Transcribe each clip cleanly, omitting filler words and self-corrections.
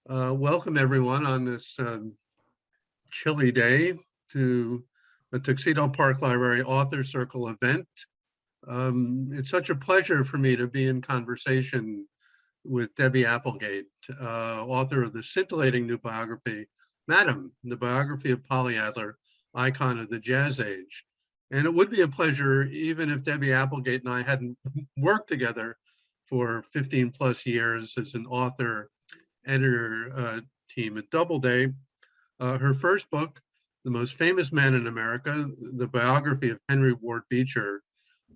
Welcome everyone on this chilly day to the Tuxedo Park Library Author Circle event. It's such a pleasure for me to be in conversation with Debby Applegate, author of the scintillating new biography, Madam, the Biography of Polly Adler, Icon of the Jazz Age. And it would be a pleasure even if Debby Applegate and I hadn't worked together for 15 plus years as an author editor team at Doubleday. Her first book, The Most Famous Man in America, the biography of Henry Ward Beecher.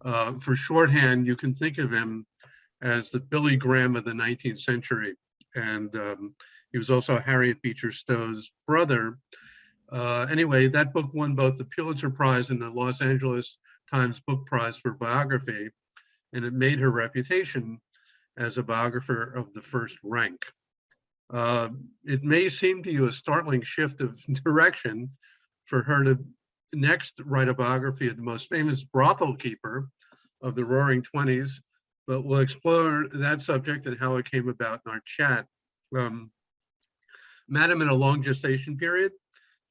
For shorthand, you can think of him as the Billy Graham of the 19th century. And he was also Harriet Beecher Stowe's brother. Anyway, that book won both the Pulitzer Prize and the Los Angeles Times Book Prize for biography, and it made her reputation as a biographer of the first rank. It may seem to you a startling shift of direction for her to next write a biography of the most famous brothel keeper of the Roaring Twenties, but we'll explore that subject and how it came about in our chat. Madam in a long gestation period,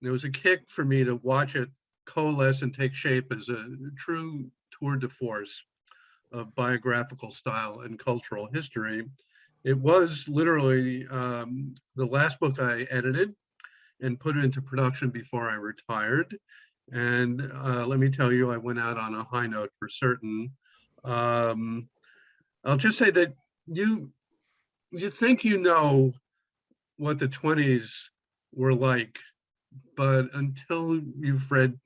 and it was a kick for me to watch it coalesce and take shape as a true tour de force of biographical style and cultural history. It was literally the last book I edited and put it into production before I retired. And let me tell you, I went out on a high note for certain. I'll just say that you think you know what the 20s were like, but until you've read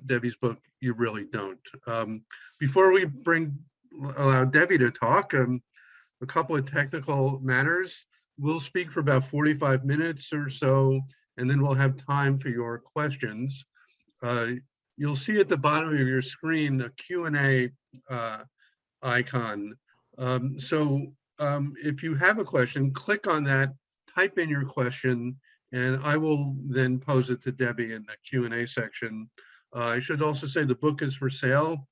Debby's book, you really don't. Before we allow Debby to talk, a couple of technical matters. We'll speak for about 45 minutes or so, and then we'll have time for your questions. You'll see at the bottom of your screen a Q&A icon. If you have a question, click on that, type in your question, and I will then pose it to Debby in the Q&A section. I should also say the book is for sale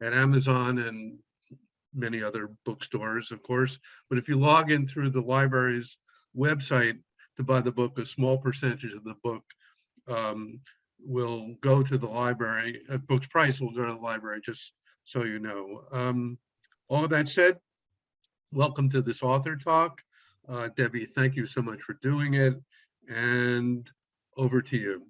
at Amazon and many other bookstores, of course. But if you log in through the library's website to buy the book, a small percentage of the book will go to the library. Book's price will go to the library, just so you know. All of that said, welcome to this author talk. Debby, thank you so much for doing it. And over to you.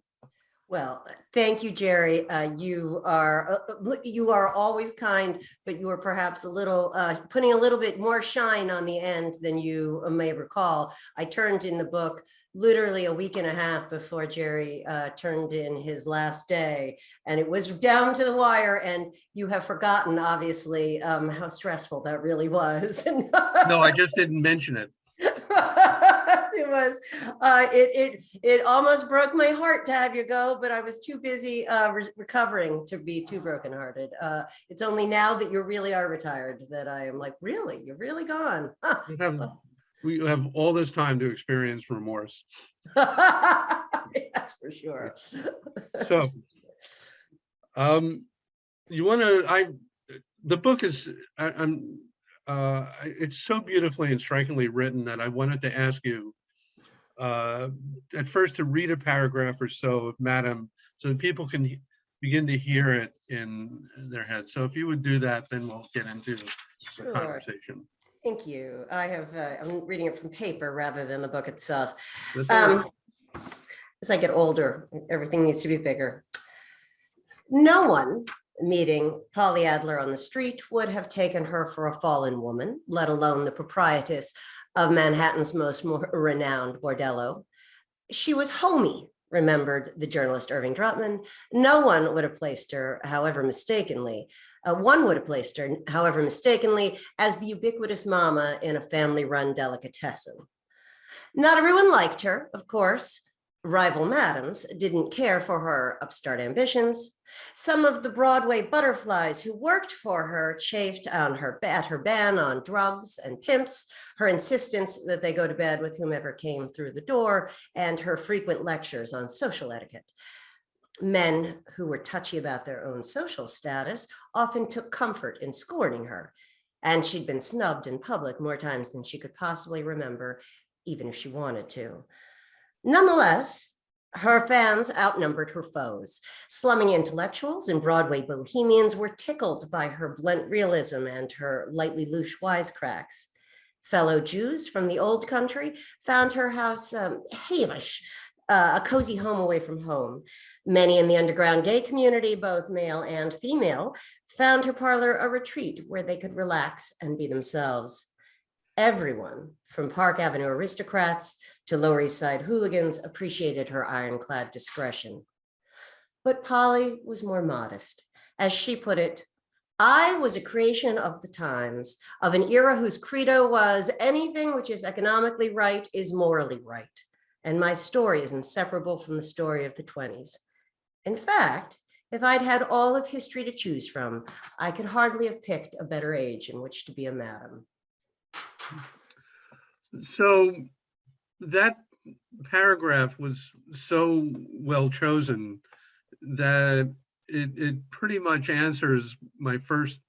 Well, thank you, Jerry. You are always kind, but you are perhaps a little putting a little bit more shine on the end than you may recall. I turned in the book literally a week and a half before Jerry turned in his last day, and it was down to the wire. And you have forgotten, obviously, how stressful that really was. No, I just didn't mention it. It was it almost broke my heart to have you go, but I was too busy recovering to be too brokenhearted. It's only now that you really are retired that I am like, really, you're really gone. We have all this time to experience remorse. That's for sure. So you want to the book is it's so beautifully and strikingly written that I wanted to ask you at first to read a paragraph or so of Madam so that people can begin to hear it in their head. So if you would do that, then we'll get into the conversation. Thank you. I have, I'm reading it from paper rather than the book itself. As I get older, everything needs to be bigger. No one meeting Polly Adler on the street would have taken her for a fallen woman, let alone the proprietress of Manhattan's most renowned bordello. She was homey, remembered the journalist Irving Drutman. No one would have placed her, however mistakenly, one would have placed her, however mistakenly, as the ubiquitous mama in a family-run delicatessen. Not everyone liked her, of course. Rival madams didn't care for her upstart ambitions. Some of the Broadway butterflies who worked for her chafed at her ban on drugs and pimps, her insistence that they go to bed with whomever came through the door, and her frequent lectures on social etiquette. Men who were touchy about their own social status often took comfort in scorning her, and she'd been snubbed in public more times than she could possibly remember. even if she wanted to. Nonetheless, her fans outnumbered her foes. Slumming intellectuals and Broadway bohemians were tickled by her blunt realism and her lightly loose wisecracks. Fellow Jews from the old country found her house havish, a cozy home away from home. Many in the underground gay community, both male and female, found her parlor a retreat where they could relax and be themselves. Everyone, from Park Avenue aristocrats to Lower East Side hooligans, appreciated her ironclad discretion. But Polly was more modest. As she put it, I was a creation of the times, of an era whose credo was anything which is economically right is morally right. And my story is inseparable from the story of the 20s. In fact, if I'd had all of history to choose from, I could hardly have picked a better age in which to be a madam. So that paragraph was so well chosen that it pretty much answers my first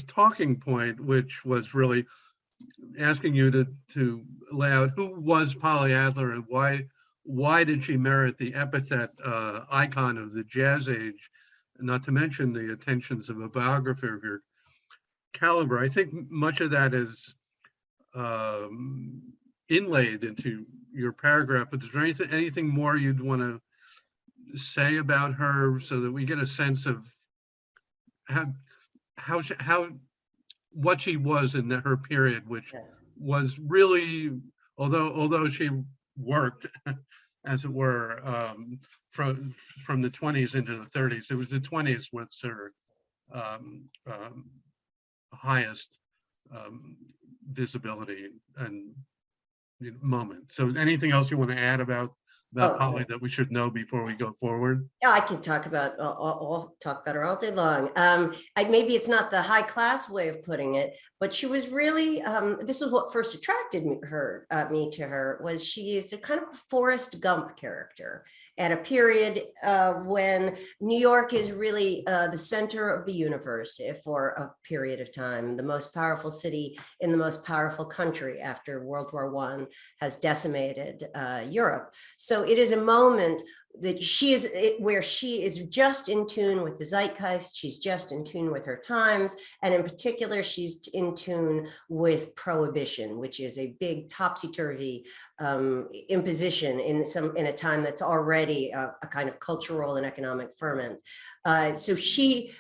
talking point, which was really asking you to lay out who was Polly Adler and why did she merit the epithet icon of the jazz age, not to mention the attentions of a biographer of your caliber. I think much of that is inlaid into your paragraph, but is there anything more you'd want to say about her so that we get a sense of how what she was in her period, which was really, although she worked, as it were, from the 20s into the 30s, it was the 20s was her highest visibility and moment. So anything else you want to add about Polly that we should know before we go forward? Yeah, I could talk about I'll talk about her all day long. Maybe it's not the high class way of putting it, but she was really this is what first attracted me to her was she is a kind of a Forrest Gump character at a period when New York is really the center of the universe for a period of time, the most powerful city in the most powerful country after World War I has decimated Europe. So it is a moment that where she is just in tune with the zeitgeist, she's just in tune with her times, and in particular, she's in tune with prohibition, which is a big topsy-turvy imposition in a time that's already a kind of cultural and economic ferment. So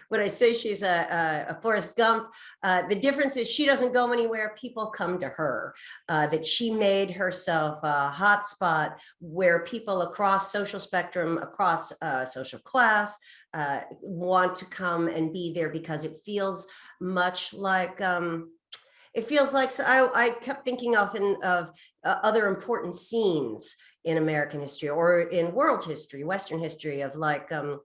when I say she's a Forrest Gump, the difference is she doesn't go anywhere, people come to her, that she made herself a hotspot where people across social spectrum, across social class, want to come and be there because it feels much like, so I kept thinking often of other important scenes in American history or in world history, Western history of like, the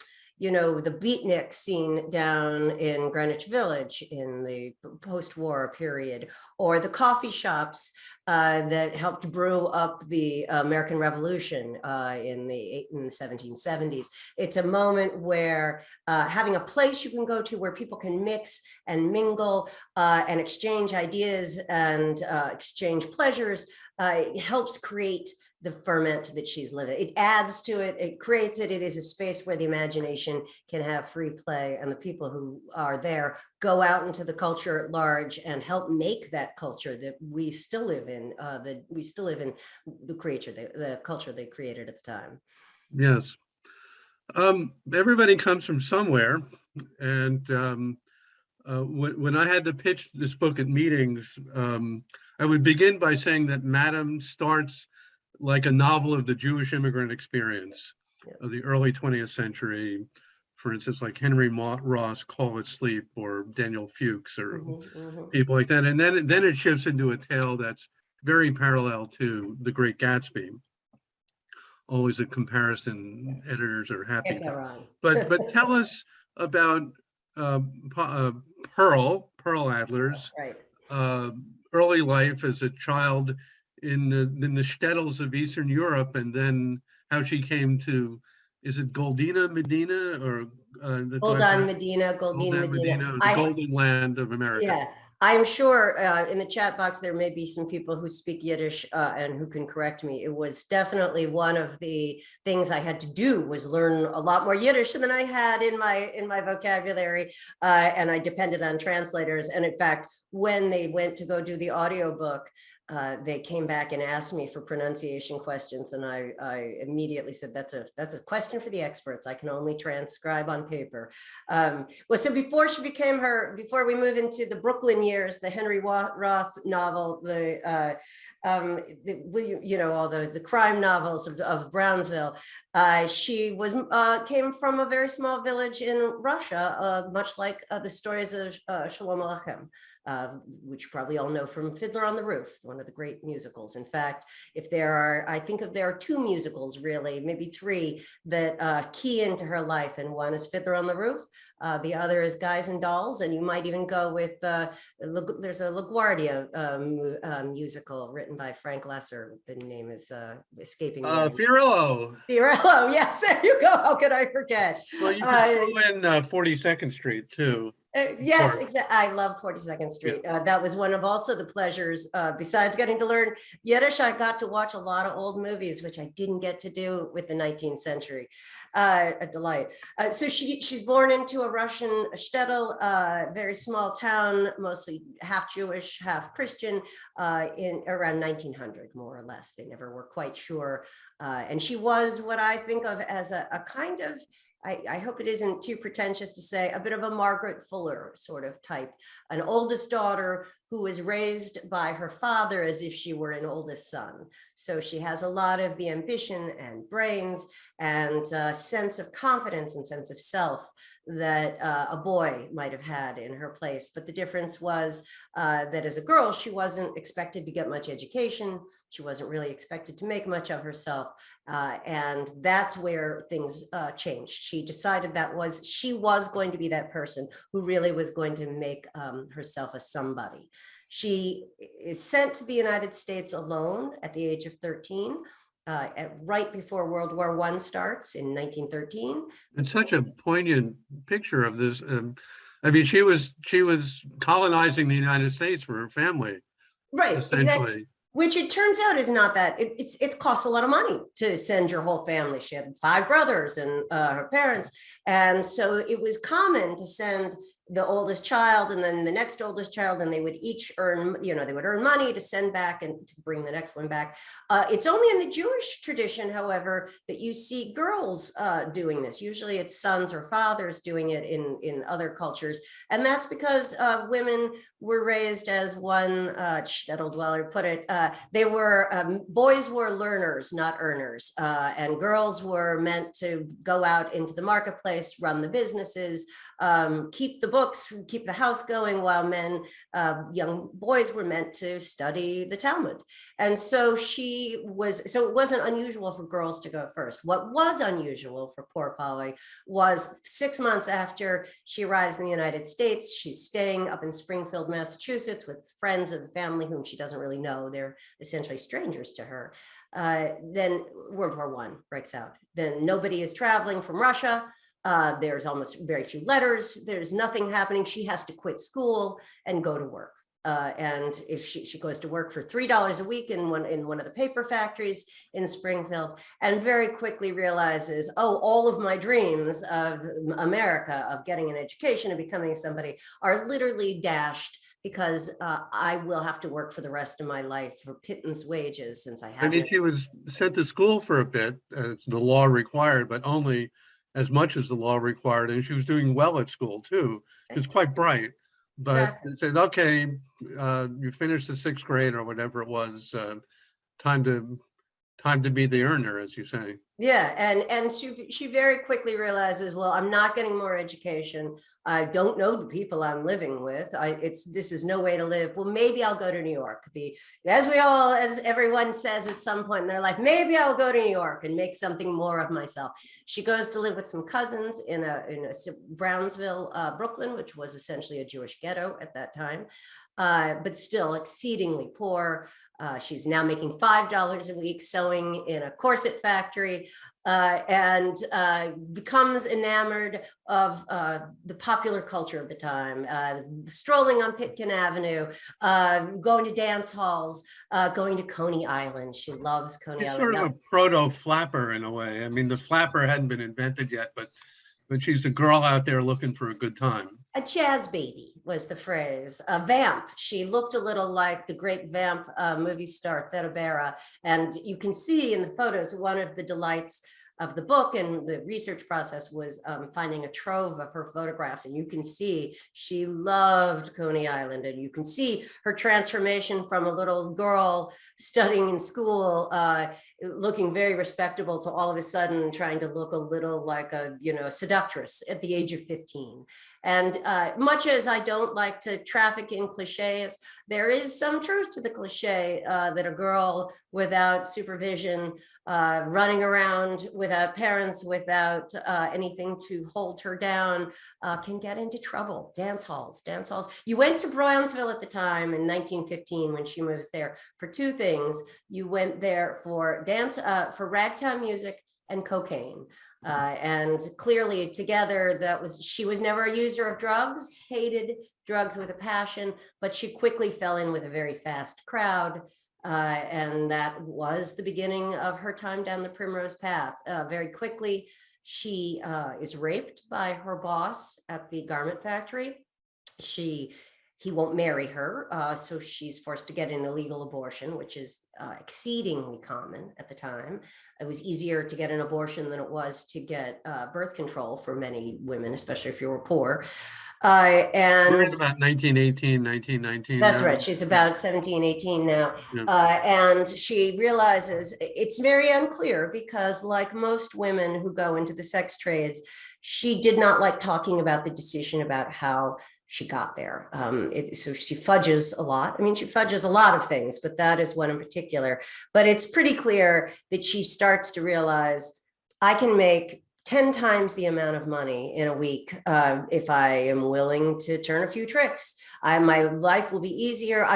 beatnik scene down in Greenwich Village in the post-war period, or the coffee shops that helped brew up the American Revolution in the 1770s. It's a moment where having a place you can go to where people can mix and mingle and exchange ideas and exchange pleasures helps create the ferment that she's living. It adds to it, it creates it. It is a space where the imagination can have free play, and the people who are there go out into the culture at large and help make that culture that we still live in, the culture they created at the time. Yes. Everybody comes from somewhere, and when I had to pitch this book at meetings, I would begin by saying that Madam starts like a novel of the Jewish immigrant experience of the early 20th century. For instance, like Henry Ross, Call It Sleep, or Daniel Fuchs, or people like that. And then it shifts into a tale that's very parallel to The Great Gatsby. Always a comparison editors are happy. But tell us about Pearl Adler's early life as a child in the shtetls of Eastern Europe, and then how she came to, is it Goldina Medina or Goldin Medina, the Golden Land of America? Yeah, I'm sure in the chat box, there may be some people who speak Yiddish and who can correct me. It was definitely one of the things I had to do was learn a lot more Yiddish than I had in my vocabulary. And I depended on translators. And in fact, when they went to go do the audiobook, they came back and asked me for pronunciation questions, and I immediately said, that's a question for the experts. I can only transcribe on paper. Well, so before we move into the Brooklyn years, the Henry Roth novel, all the crime novels of Brownsville, she came from a very small village in Russia, much like the stories of Shalom Aleichem. Which you probably all know from Fiddler on the Roof, one of the great musicals. In fact, there are two musicals, really, maybe three, that key into her life. And one is Fiddler on the Roof. The other is Guys and Dolls. And you might even go with, there's a LaGuardia musical written by Frank Lesser. The name is escaping me. Fiorillo. Fiorillo, yes, there you go. How could I forget? Well, you can throw in 42nd Street, too. Yes, exactly. I love 42nd Street. Yeah. That was one of also the pleasures. Besides getting to learn Yiddish, I got to watch a lot of old movies, which I didn't get to do with the 19th century. A delight. So she's born into a Russian shtetl, very small town, mostly half Jewish, half Christian, in around 1900, more or less. They never were quite sure. And she was what I think of as a kind of, I hope it isn't too pretentious to say, a bit of a Margaret Fuller sort of type, an oldest daughter who was raised by her father as if she were an oldest son. So she has a lot of the ambition and brains and sense of confidence and sense of self that a boy might have had in her place. But the difference was that as a girl, she wasn't expected to get much education. She wasn't really expected to make much of herself. And that's where things changed. She decided she was going to be that person who really was going to make herself a somebody. She is sent to the United States alone at the age of 13. Right before World War I starts in 1913. It's such a poignant picture of this. I mean, she was colonizing the United States for her family, right? Essentially. Exactly. Which it turns out is not that. It costs a lot of money to send your whole family. She had 5 brothers and her parents, and so it was common to send the oldest child and then the next oldest child, and they would each earn, they would earn money to send back and to bring the next one back. It's only in the Jewish tradition, however, that you see girls doing this. Usually it's sons or fathers doing it in other cultures. And that's because women were raised, as one shtetl dweller put it, boys were learners, not earners. And girls were meant to go out into the marketplace, run the businesses, keep the books, keep the house going, while young boys were meant to study the Talmud. And so it wasn't unusual for girls to go first. What was unusual for poor Polly was 6 months after she arrives in the United States, she's staying up in Springfield, Massachusetts with friends of the family whom she doesn't really know. They're essentially strangers to her. Then World War I breaks out. Then nobody is traveling from Russia. There's almost very few letters. There's nothing happening. She has to quit school and go to work. And if she goes to work for $3 a week in one of the paper factories in Springfield, and very quickly realizes, all of my dreams of America, of getting an education and becoming somebody, are literally dashed because I will have to work for the rest of my life for pittance wages, since I have. I mean, she was sent to school for a bit, as the law required, but only as much as the law required, and she was doing well at school too. She was quite bright, but exactly. They said, okay, you finished the 6th grade or whatever it was, time to be the earner, as you say. Yeah, and she very quickly realizes, well, I'm not getting more education. I don't know the people I'm living with. This is no way to live. Well, maybe I'll go to New York. As everyone says at some point in their life, maybe I'll go to New York and make something more of myself. She goes to live with some cousins in a Brownsville, Brooklyn, which was essentially a Jewish ghetto at that time. but still exceedingly poor. She's now making $5 a week sewing in a corset factory, and becomes enamored of the popular culture of the time, strolling on Pitkin Avenue, going to dance halls, going to Coney Island. She loves Coney She's Island. sort of a proto-flapper in a way. I mean, the flapper hadn't been invented yet, but she's a girl out there looking for a good time. A jazz baby was the phrase. A vamp. She looked a little like the great vamp movie star Theda Bara. And you can see in the photos, one of the delights of the book and the research process was finding a trove of her photographs. And you can see she loved Coney Island. And you can see her transformation from a little girl studying in school, looking very respectable, to all of a sudden trying to look a little like a, seductress at the age of 15. And much as I don't like to traffic in cliches, there is some truth to the cliche that a girl without supervision, running around without parents, without anything to hold her down, can get into trouble. Dance halls. You went to Brownsville at the time in 1915 when she moves there for two things. You went there for for ragtime music and cocaine. And clearly together, she was never a user of drugs, hated drugs with a passion, but she quickly fell in with a very fast crowd. And that was the beginning of her time down the primrose path. Very quickly, she is raped by her boss at the garment factory. He won't marry her, so she's forced to get an illegal abortion, which is exceedingly common at the time. It was easier to get an abortion than it was to get birth control for many women, especially if you were poor. And we're in about 1918, 1919. That's right. She's about 17, 18 now. Yeah. And she realizes it's very unclear because, like most women who go into the sex trades, she did not like talking about the decision about how she got there. So she fudges a lot. I mean, she fudges a lot of things, but that is one in particular. But it's pretty clear that she starts to realize, I can make 10 times the amount of money in a week if I am willing to turn a few tricks. My life will be easier.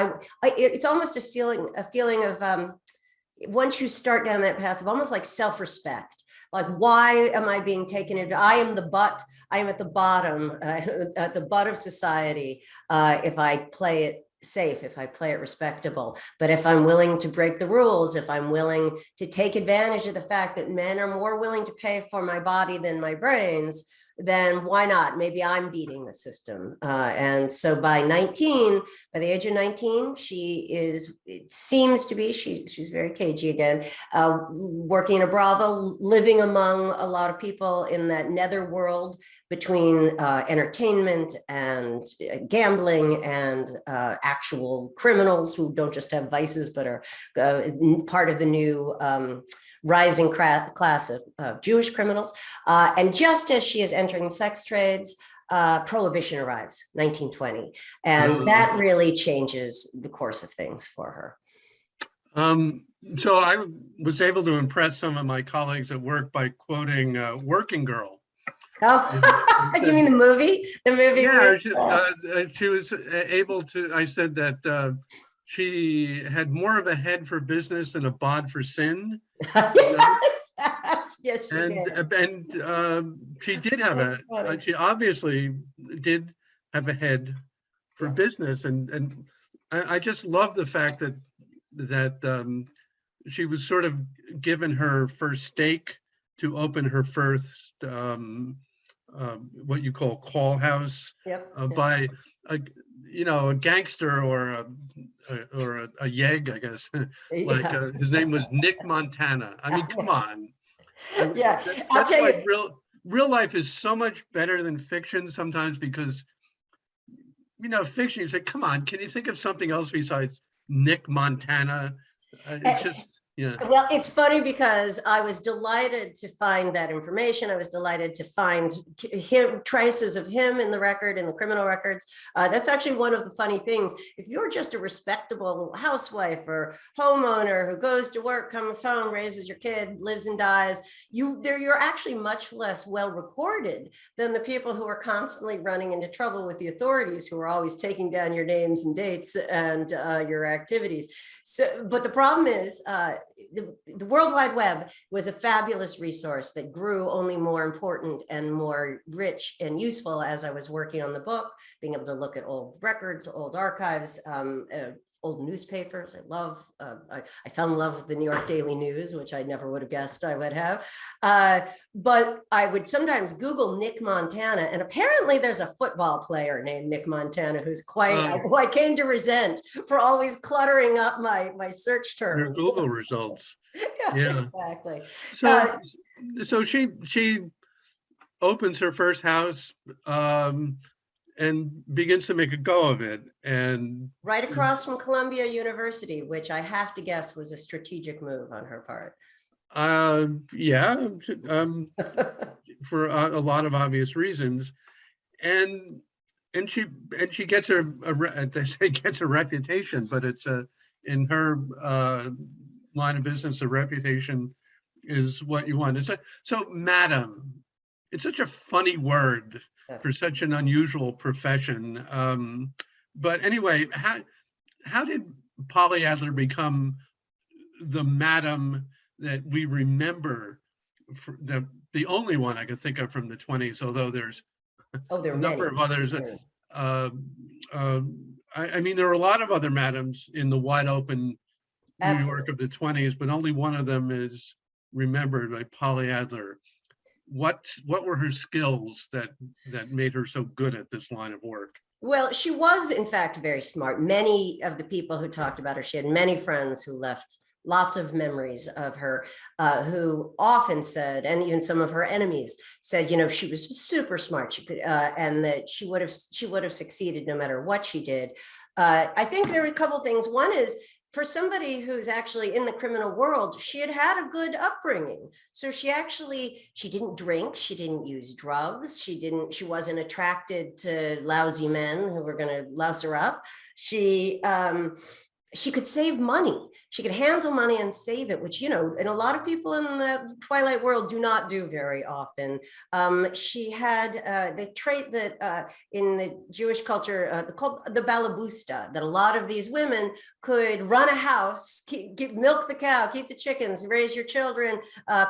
It's almost a feeling of, once you start down that path, of almost like self-respect. Like, why am I being taken into? I am the butt. I am at the bottom, at the butt of society. If I play it safe, if I play it respectable, but if I'm willing to break the rules, if I'm willing to take advantage of the fact that men are more willing to pay for my body than my brains, then why not? Maybe I'm beating the system. And so by the age of 19, she's very cagey again, working in a brothel, living among a lot of people in that nether world between entertainment and gambling and actual criminals who don't just have vices, but are part of the new rising class of Jewish criminals. And just as she is entering sex trades, Prohibition arrives, 1920. And that really changes the course of things for her. So I was able to impress some of my colleagues at work by quoting Working Girl. Oh, you mean the movie? The movie? Yeah, she was able to, I said that she had more of a head for business than a bod for sin. Yes, she did. And she did have she obviously did have a head for business. And I just love the fact that she was sort of given her first stake to open her first, what you call call house, by a gangster or a yegg, I guess. Like his name was Nick Montana. I mean, come on. Yeah, that's why real life is so much better than fiction sometimes, because fiction, you say, come on, can you think of something else besides Nick Montana? It's just Yeah. Well, it's funny because I was delighted to find that information. I was delighted to find traces of him in the record, in the criminal records. That's actually one of the funny things. If you're just a respectable housewife or homeowner who goes to work, comes home, raises your kid, lives and dies, you're actually much less well recorded than the people who are constantly running into trouble with the authorities, who are always taking down your names and dates and your activities. So, but the problem is, the World Wide Web was a fabulous resource that grew only more important and more rich and useful as I was working on the book, being able to look at old records, old archives, old newspapers. I fell in love with the New York Daily News, which I never would have guessed I would have. But I would sometimes Google Nick Montana, and apparently there's a football player named Nick Montana who's who I came to resent for always cluttering up my search terms. Your Google results. Yeah, exactly. So she opens her first house and begins to make a go of it. And right across from Columbia University, which I have to guess was a strategic move on her part. Yeah, for a lot of obvious reasons. And she gets they say gets a reputation, but it's in her line of business, a reputation is what you want. So madam, it's such a funny word for such an unusual profession. But anyway, how did Polly Adler become the madam that we remember? For the only one I could think of from the 20s, although there's there are a number of others. I mean, there are a lot of other madams in the wide open New York of the 20s, but only one of them is remembered by Polly Adler. What were her skills that made her so good at this line of work? Well, she was, in fact, very smart. Many of the people who talked about her, she had many friends who left lots of memories of her, who often said, and even some of her enemies said, she was super smart. She could, and that she would have succeeded no matter what she did. I think there are a couple things. One is, for somebody who's actually in the criminal world, she had a good upbringing. So she didn't drink, she didn't use drugs, she wasn't attracted to lousy men who were going to louse her up. She could save money. She could handle money and save it, which, and a lot of people in the Twilight world do not do very often. She had the trait that in the Jewish culture called the balabusta, that a lot of these women could run a house, milk the cow, keep the chickens, raise your children,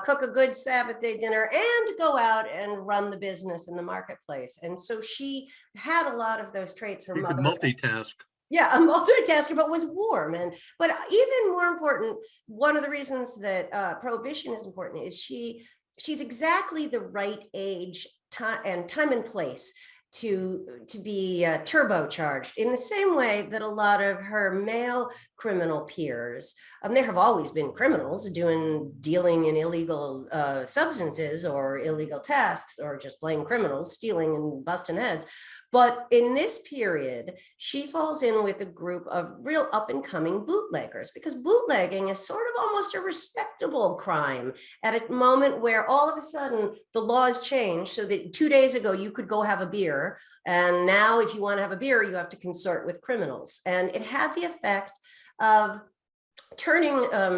cook a good Sabbath day dinner, and go out and run the business in the marketplace. And so she had a lot of those traits. Her mother could multitask. Yeah, a multitasker, but was warm. But even more important, one of the reasons that prohibition is important is she's exactly the right age, time and place to be turbocharged in the same way that a lot of her male criminal peers, there have always been criminals dealing in illegal substances or illegal tasks, or just plain criminals stealing and busting heads. But in this period, she falls in with a group of real up-and-coming bootleggers, because bootlegging is sort of almost a respectable crime at a moment where all of a sudden the laws change, so that 2 days ago you could go have a beer, and now if you want to have a beer, you have to consort with criminals. And it had the effect of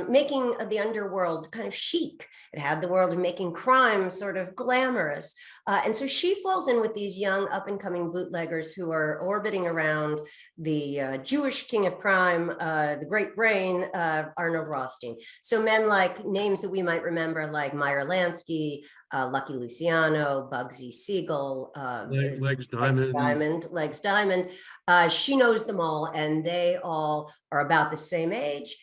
making the underworld kind of chic. It had the world of making crime sort of glamorous. And so she falls in with these young up-and-coming bootleggers who are orbiting around the Jewish king of crime, the great brain, Arnold Rothstein. So names that we might remember, like Meyer Lansky, Lucky Luciano, Bugsy Siegel, Legs Diamond. She knows them all, and they all are about the same age.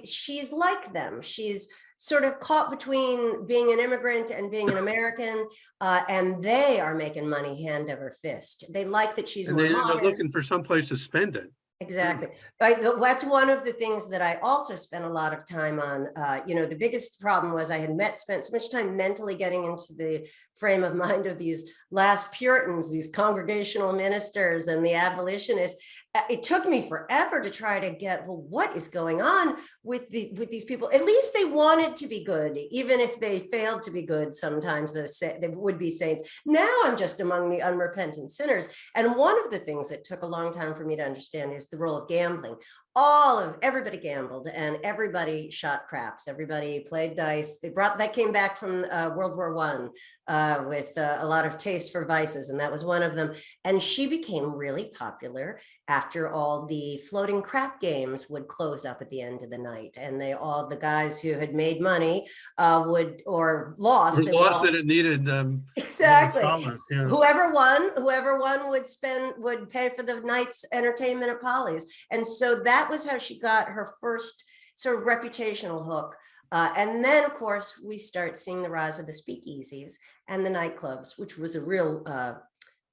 She's like them. She's sort of caught between being an immigrant and being an American, and they are making money hand over fist. They like that she's more modern. They're looking for some place to spend it. Exactly. Right. That's one of the things that I also spent a lot of time on. The biggest problem was I had spent so much time mentally getting into the frame of mind of these last Puritans, these congregational ministers and the abolitionists. it took me forever to try to get, well, what is going on with these people? At least they wanted to be good, even if they failed to be good. Sometimes they would be saints. Now I'm just among the unrepentant sinners. And one of the things that took a long time for me to understand is the role of gambling. Everybody gambled and everybody shot craps. Everybody played dice. That came back from World War I with a lot of taste for vices, and that was one of them. And she became really popular after all the floating crap games would close up at the end of the night, and all the guys who had made money would or lost. Or lost that it needed exactly. dollars, yeah. Whoever won would pay for the night's entertainment at Polly's, and so that was how she got her first sort of reputational hook. And then, of course, we start seeing the rise of the speakeasies and the nightclubs, which was a real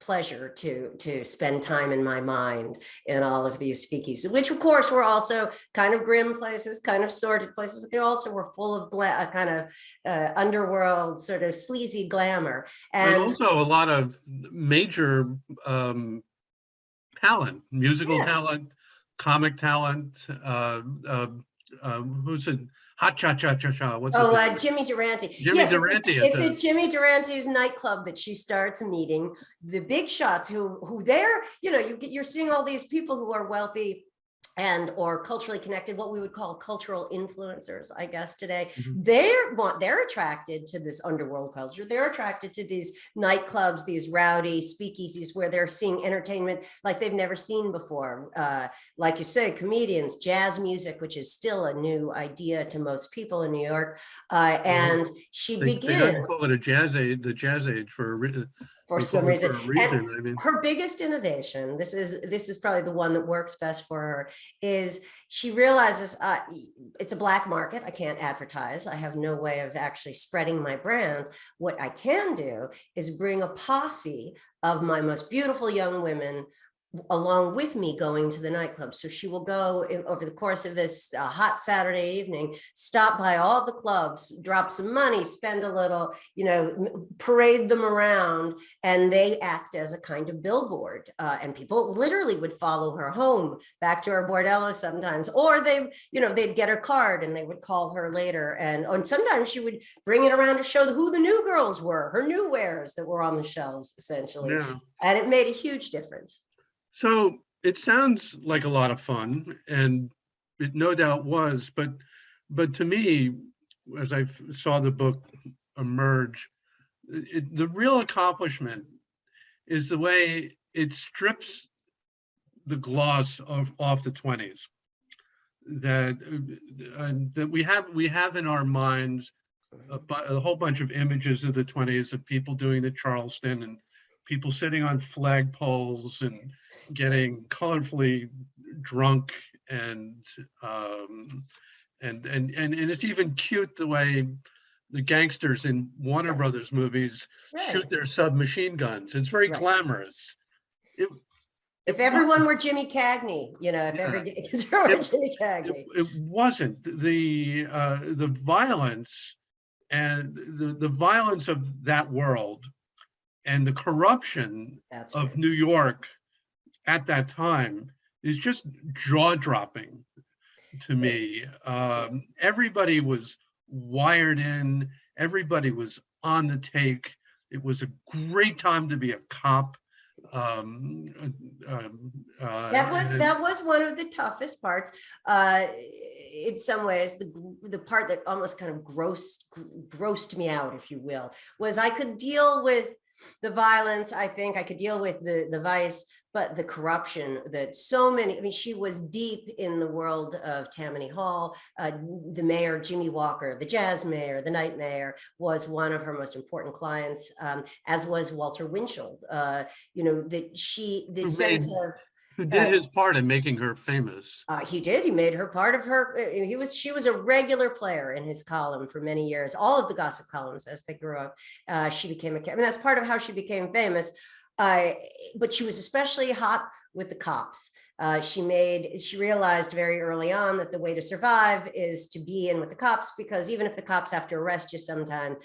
pleasure to spend time in my mind in all of these speakeasies, which of course were also kind of grim places, kind of sordid places, but they also were full of kind of underworld, sort of sleazy glamour. And also a lot of major talent, musical talent, comic talent. Who's it? Hot Cha Cha Cha Cha. What's Jimmy Durante. Durante. It's a Jimmy Durante's nightclub that she starts meeting the big shots who they're, you're seeing all these people who are wealthy and or culturally connected, what we would call cultural influencers, I guess today. Mm-hmm. They're attracted to this underworld culture. They're attracted to these nightclubs, these rowdy speakeasies where they're seeing entertainment like they've never seen before. Like you say, comedians, jazz music, which is still a new idea to most people in New York. And she begins. They call it the jazz age for some reason. I mean, her biggest innovation, this is probably the one that works best for her, is she realizes it's a black market. I can't advertise. I have no way of actually spreading my brand. What I can do is bring a posse of my most beautiful young women along with me going to the nightclub. So she will go over the course of this hot Saturday evening, stop by all the clubs, drop some money, spend a little, parade them around, and they act as a kind of billboard. And people literally would follow her home back to her bordello sometimes, or they'd get her card and they would call her later. And sometimes she would bring it around to show who the new girls were, her new wares that were on the shelves, essentially. Yeah. And it made a huge difference. So it sounds like a lot of fun, and it no doubt was, but to me, as I saw the book emerge, the real accomplishment is the way it strips the gloss off the 20s that we have in our minds a whole bunch of images of the 20s of people doing the Charleston and people sitting on flagpoles and getting colorfully drunk, and it's even cute the way the gangsters in Warner Brothers movies shoot their submachine guns. It's very glamorous. If everyone were Jimmy Cagney, every gangster were Jimmy Cagney. It wasn't the violence and the violence of that world. And the corruption of New York at that time is just jaw-dropping to me. Everybody was wired in. Everybody was on the take. It was a great time to be a cop. That was one of the toughest parts. In some ways, the part that almost kind of grossed me out, if you will, was I could deal with the violence. I think I could deal with the vice, but the corruption that she was deep in the world of Tammany Hall. The mayor, Jimmy Walker, the jazz mayor, the night mayor, was one of her most important clients, as was Walter Winchell. Who did his part in making her famous. He did. He made her part of her. She was a regular player in his column for many years. All of the gossip columns as they grew up. She became that's part of how she became famous. But she was especially hot with the cops. She realized very early on that the way to survive is to be in with the cops, because even if the cops have to arrest you sometime,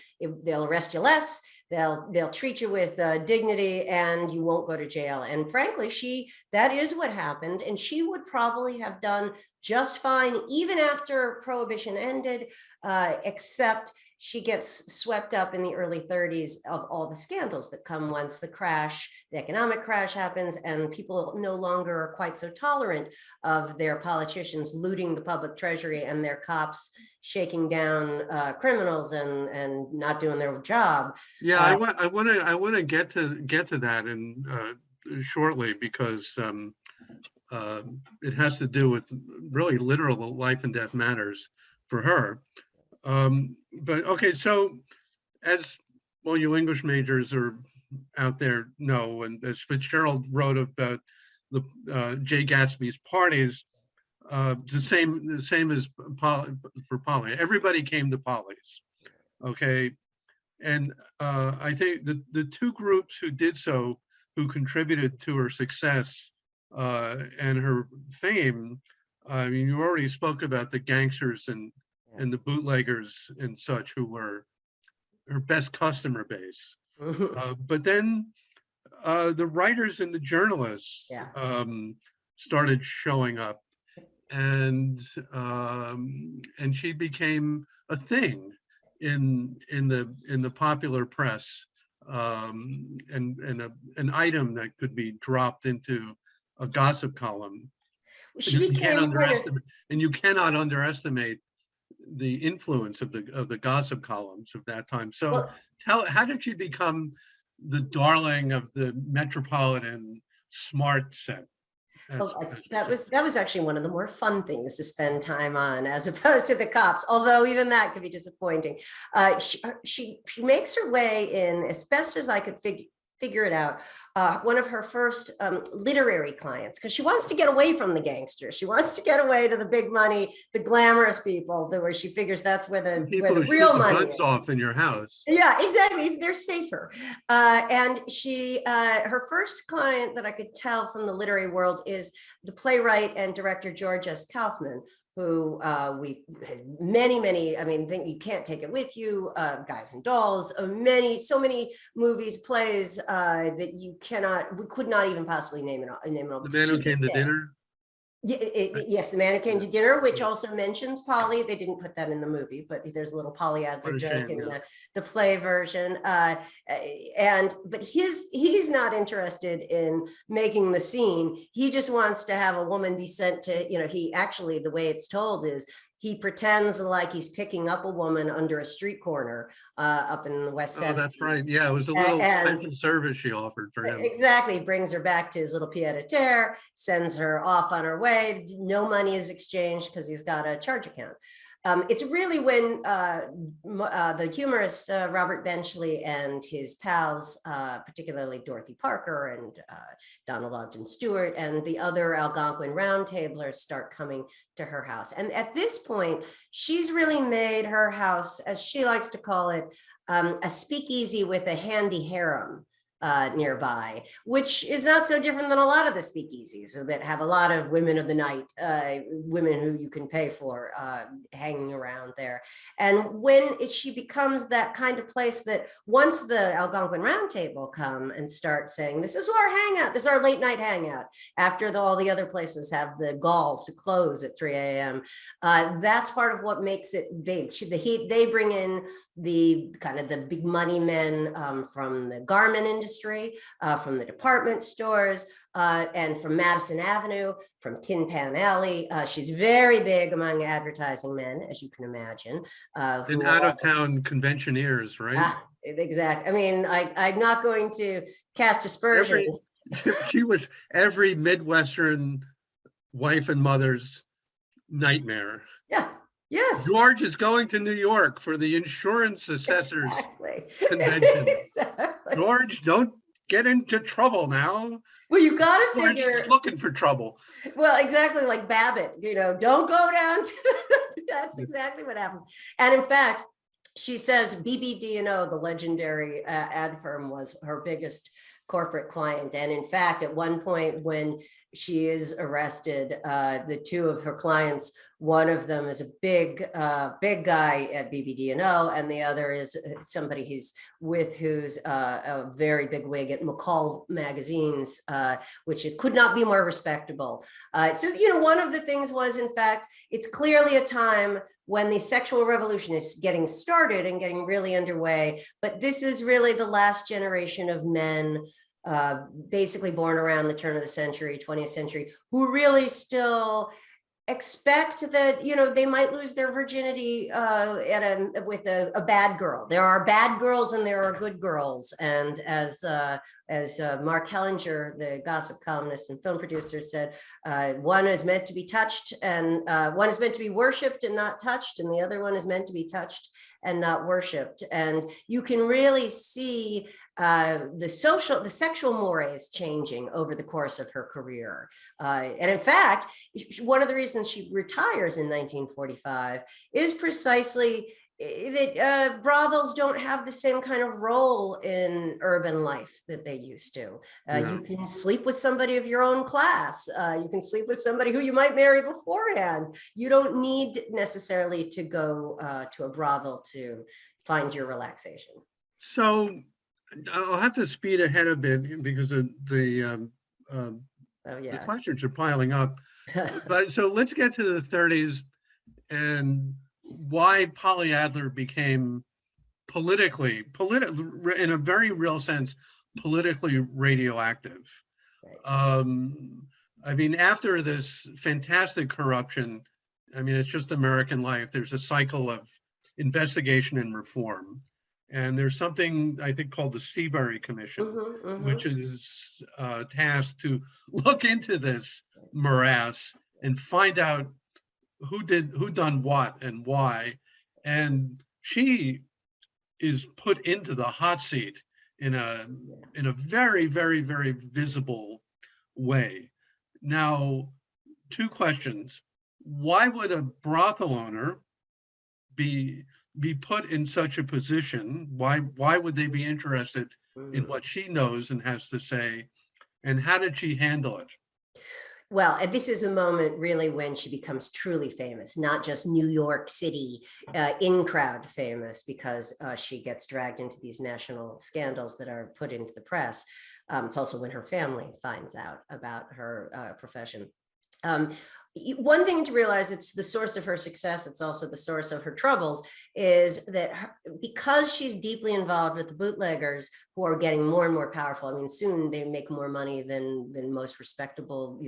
they'll arrest you less. they'll treat you with dignity and you won't go to jail. And frankly, that is what happened. And she would probably have done just fine even after Prohibition ended, except she gets swept up in the early 30s of all the scandals that come once the economic crash happens, and people no longer are quite so tolerant of their politicians looting the public treasury and their cops shaking down criminals and not doing their job. Yeah, I want to get to that in shortly, because it has to do with really literal life and death matters for her. But okay, so as well, you English majors are out there know, and as Fitzgerald wrote about the Jay Gatsby's parties, the same as for Polly. Everybody came to Polly's, okay, and I think the two groups who did so, who contributed to her success and her fame. I mean, you already spoke about the gangsters and the bootleggers and such, who were her best customer base. But then the writers and the journalists started showing up, and she became a thing in the popular press, and an item that could be dropped into a gossip column. She became and you cannot underestimate the influence of the gossip columns of that time. So how did she become the darling of the metropolitan smart set? That was actually one of the more fun things to spend time on, as opposed to the cops, although even that could be disappointing. She makes her way in, as best as I could figure it out, one of her first literary clients, because she wants to get away from the gangsters. She wants to get away to the big money, the glamorous people, where she figures that's where the real money is. Off in your house. Yeah, exactly. They're safer. And her first client that I could tell from the literary world is the playwright and director George S. Kaufman, who many, I mean, think You Can't Take It With You, Guys and Dolls, so many movies, plays that we could not even possibly name it all. The Man Who Came to Dinner. Yes, The Man Who Came to Dinner, which also mentions Polly. They didn't put that in the movie, but there's a little Polly Adler joke in the play version. But he's not interested in making the scene. He just wants to have a woman be sent to, he actually, the way it's told is, he pretends like he's picking up a woman under a street corner up in the West 70s. Oh, that's right. Yeah, it was a little special service she offered for him. Exactly. Brings her back to his little pied-a-terre, sends her off on her way. No money is exchanged because he's got a charge account. It's really when the humorist Robert Benchley and his pals, particularly Dorothy Parker and Donald Ogden Stewart and the other Algonquin roundtablers, start coming to her house. And at this point, she's really made her house, as she likes to call it, a speakeasy with a handy harem nearby, which is not so different than a lot of the speakeasies that have a lot of women of the night, women who you can pay for hanging around there. And when she becomes that kind of place that once the Algonquin Roundtable come and start saying, this is our hangout, this is our late night hangout, after all the other places have the gall to close at 3 a.m. That's part of what makes it big. They bring in the kind of the big money men from the garment industry, from the department stores, and from Madison Avenue, from Tin Pan Alley. She's very big among advertising men, as you can imagine. And out-of-town conventioneers, right? Exactly. I mean, I'm not going to cast aspersions. She was every Midwestern wife and mother's nightmare. Yeah. Yes. George is going to New York for the insurance assessors convention. Exactly. George, don't get into trouble now. Well, you got to figure. George is looking for trouble. Well, exactly like Babbitt, don't go down to that's exactly what happens. And in fact, she says BBD&O, the legendary ad firm, was her biggest corporate client. And in fact, at one point when she is arrested. The two of her clients, one of them is a big guy at BBD&O, and the other is somebody he's with who's a very big wig at McCall magazines, which it could not be more respectable. So, one of the things was, in fact, it's clearly a time when the sexual revolution is getting started and getting really underway, but this is really the last generation of men basically born around the turn of the century, 20th century, who really still expect that, they might lose their virginity with a bad girl. There are bad girls and there are good girls. And as Mark Hellinger, the gossip columnist and film producer, said, one is meant to be touched and one is meant to be worshipped and not touched, and the other one is meant to be touched and not worshipped. And you can really see the sexual mores changing over the course of her career. And in fact, one of the reasons she retires in 1945 is precisely that brothels don't have the same kind of role in urban life that they used to. You can sleep with somebody of your own class. You can sleep with somebody who you might marry beforehand. You don't need necessarily to go to a brothel to find your relaxation. So I'll have to speed ahead a bit because of the questions are piling up. But so let's get to the 30s and why Polly Adler became politically, in a very real sense, politically radioactive. I mean, after this fantastic corruption, I mean, it's just American life. There's a cycle of investigation and reform. And there's something I think called the Seabury Commission, which is tasked to look into this morass and find out who done what and why. And she is put into the hot seat in a very, very, very visible way. Now, two questions. Why would a brothel owner be put in such a position? Why would they be interested in what she knows and has to say? And how did she handle it? Well, and this is a moment really when she becomes truly famous, not just New York City in-crowd famous, because she gets dragged into these national scandals that are put into the press. It's also when her family finds out about her profession. One thing to realize, it's the source of her success, it's also the source of her troubles, is that because she's deeply involved with the bootleggers who are getting more and more powerful. I mean, soon they make more money than most respectable,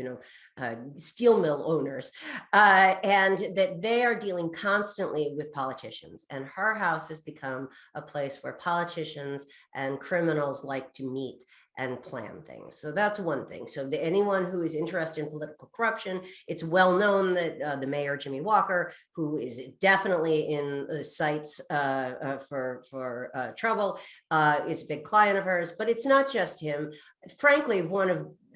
steel mill owners, and that they are dealing constantly with politicians. And her house has become a place where politicians and criminals like to meet and plan things. So that's one thing. So anyone who is interested in political corruption, it's well known that the mayor, Jimmy Walker, who is definitely in the sights for trouble, is a big client of hers. But it's not just him. Frankly,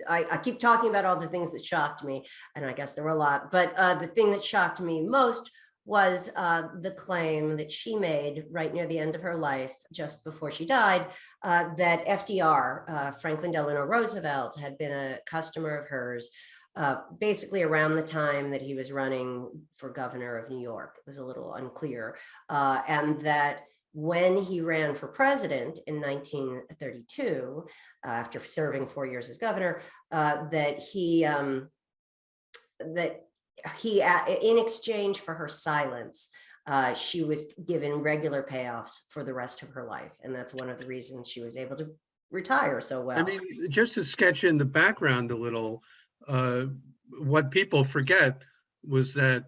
I keep talking about all the things that shocked me, and I guess there were a lot, but the thing that shocked me most was the claim that she made right near the end of her life, just before she died, that FDR, Franklin Delano Roosevelt, had been a customer of hers basically around the time that he was running for governor of New York. It was a little unclear. And that when he ran for president in 1932, after serving 4 years as governor, that he in exchange for her silence, she was given regular payoffs for the rest of her life. And that's one of the reasons she was able to retire so well. I mean, just to sketch in the background a little, what people forget was that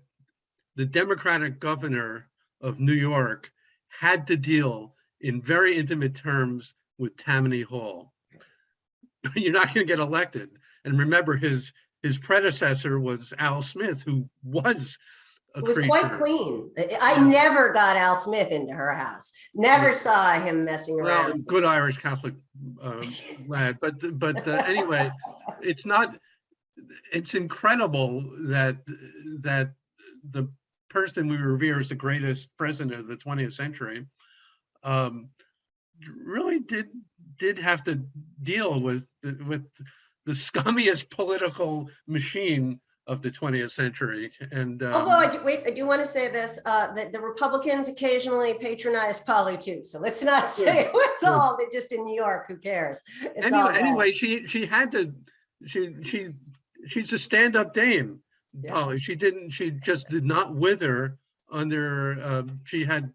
the Democratic governor of New York had to deal in very intimate terms with Tammany Hall. You're not going to get elected. And remember, his predecessor was Al Smith, who was quite clean. I never got Al Smith into her house. Never saw him messing around. Well, good Irish Catholic lad. But anyway, it's incredible that the person we revere as the greatest president of the 20th century really did have to deal with the scummiest political machine of the 20th century. And Although I do want to say this, that the Republicans occasionally patronize Polly too. So let's not say it was all just in New York. Who cares? It's all anyway, she had to, she's a stand-up dame, Polly. She just did not wither under, she had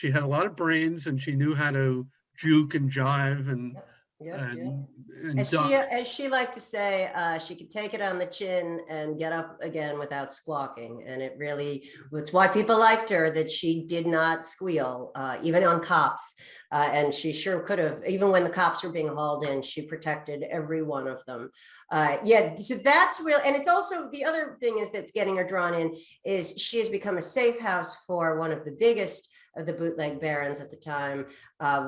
a lot of brains, and she knew how to juke and jive and as she liked to say, she could take it on the chin and get up again without squawking. And it's why people liked her, that she did not squeal, even on cops. And she sure could have, even when the cops were being hauled in, she protected every one of them. So that's real. And it's also, the other thing is that's getting her drawn in is she has become a safe house for one of the biggest of the bootleg barons at the time,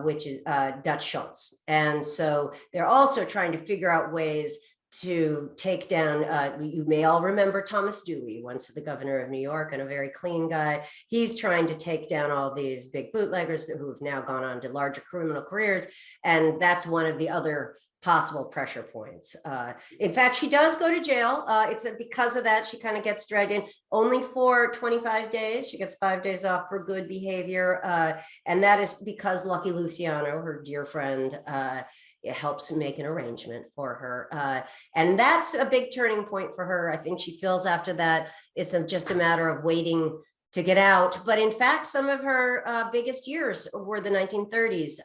which is Dutch Schultz. And so they're also trying to figure out ways to take down, you may all remember Thomas Dewey, once the governor of New York and a very clean guy. He's trying to take down all these big bootleggers who have now gone on to larger criminal careers. And that's one of the other possible pressure points. In fact, she does go to jail. Because of that, she kind of gets dragged in only for 25 days. She gets 5 days off for good behavior. And that is because Lucky Luciano, her dear friend, helps make an arrangement for her. And that's a big turning point for her. I think she feels after that, it's just a matter of waiting to get out. But in fact, some of her biggest years were the 1930s.